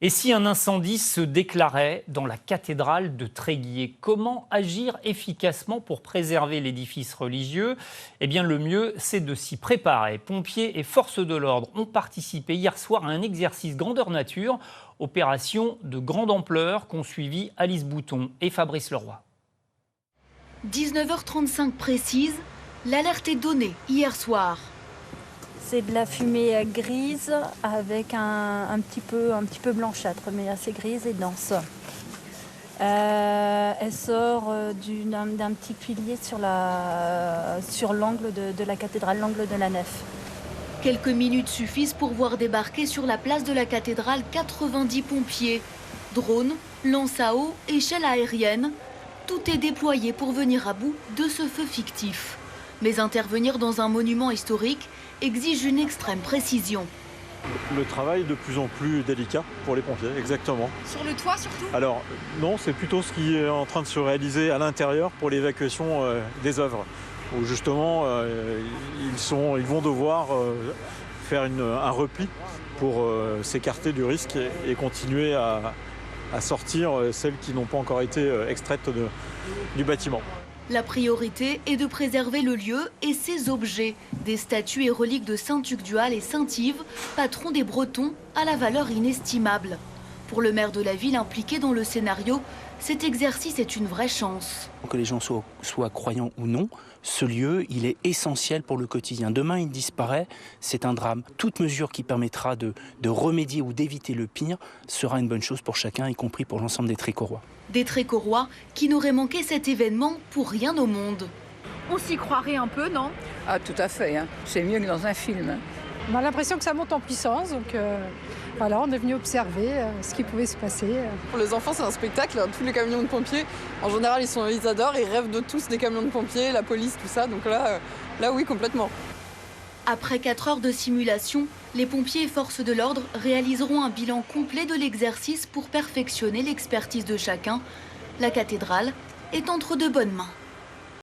Et si un incendie se déclarait dans la cathédrale de Tréguier, comment agir efficacement pour préserver l'édifice religieux? Eh bien, le mieux, c'est de s'y préparer. Pompiers et forces de l'ordre ont participé hier soir à un exercice grandeur nature, opération de grande ampleur qu'ont suivi Alice Bouton et Fabrice Leroy. 19h35 précise, l'alerte est donnée hier soir. C'est de la fumée grise avec un petit peu blanchâtre, mais assez grise et dense. Elle sort d'un petit pilier sur l'angle de la cathédrale, l'angle de la nef. Quelques minutes suffisent pour voir débarquer sur la place de la cathédrale 90 pompiers. Drones, lances à eau, échelles aériennes, tout est déployé pour venir à bout de ce feu fictif. Mais intervenir dans un monument historique exige une extrême précision. Le travail est de plus en plus délicat pour les pompiers, exactement. Sur le toit surtout? Alors non, c'est plutôt ce qui est en train de se réaliser à l'intérieur pour l'évacuation des œuvres. Où justement, ils vont devoir faire un repli pour s'écarter du risque et continuer à sortir celles qui n'ont pas encore été extraites du bâtiment. La priorité est de préserver le lieu et ses objets. Des statues et reliques de Saint-Tugdual et Saint-Yves, patron des Bretons, à la valeur inestimable. Pour le maire de la ville impliqué dans le scénario, cet exercice est une vraie chance. Que les gens soient croyants ou non, ce lieu, il est essentiel pour le quotidien. Demain, il disparaît, c'est un drame. Toute mesure qui permettra de remédier ou d'éviter le pire sera une bonne chose pour chacun, y compris pour l'ensemble des Trécorois. Des Trécorois qui n'auraient manqué cet événement pour rien au monde. On s'y croirait un peu, non? Ah, tout à fait, hein. C'est mieux que dans un film. On a l'impression que ça monte en puissance, donc voilà, on est venu observer ce qui pouvait se passer. Pour les enfants, c'est un spectacle. Tous les camions de pompiers, en général, ils adorent, ils rêvent de tous des camions de pompiers, la police, tout ça. Donc là oui, complètement. Après 4 heures de simulation, les pompiers et forces de l'ordre réaliseront un bilan complet de l'exercice pour perfectionner l'expertise de chacun. La cathédrale est entre de bonnes mains.